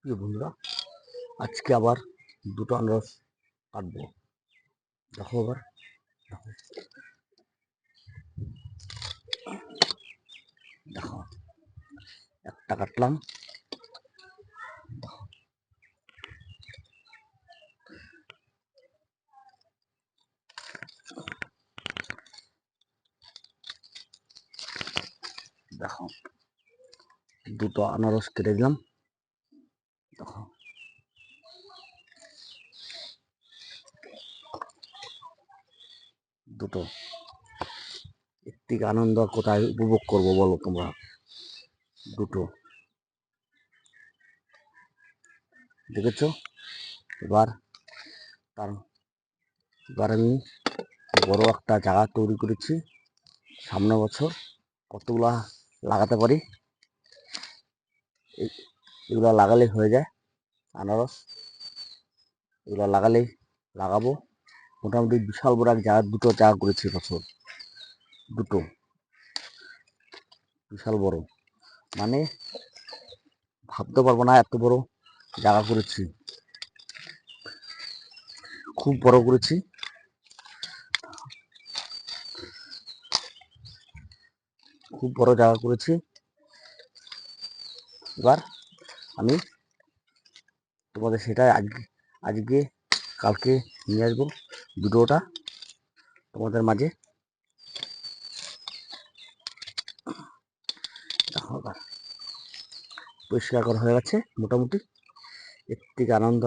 প্রিয় বন্ধুরা, আজকে আবার দুটো আনারস কাটবো। দেখো আবার, দেখো দেখো একটা কাটলাম। দেখো দুটো আনারস কেটে দিলাম। দেখো দুটো, এর থেকে আনন্দ কোথায় উপভোগ করবো বলো তোমরা? দুটো দেখেছো? এবার তার এবার আমি বড় একটা জায়গা তৈরি করেছি। সামনে বছর কতগুলা লাগাতে পারি, এগুলা লাগালেই হয়ে যায় আনারস। এগুলা লাগাবো। মোটামুটি বিশাল বড় এক জায়গা, দুটো জায়গা করেছি বছর, দুটো বিশাল বড়, মানে ভাবতে পারবো না এত বড় জায়গা করেছি। খুব বড় করেছি, খুব বড় জায়গা করেছি। এবার আমি তোমাদের সেটাই আজকে কালকে নিয়ে আসবো ভিডিওটা তোমাদের মাঝে। পরিষ্কার করা হয়ে গেছে মোটামুটি। এর থেকে আনন্দ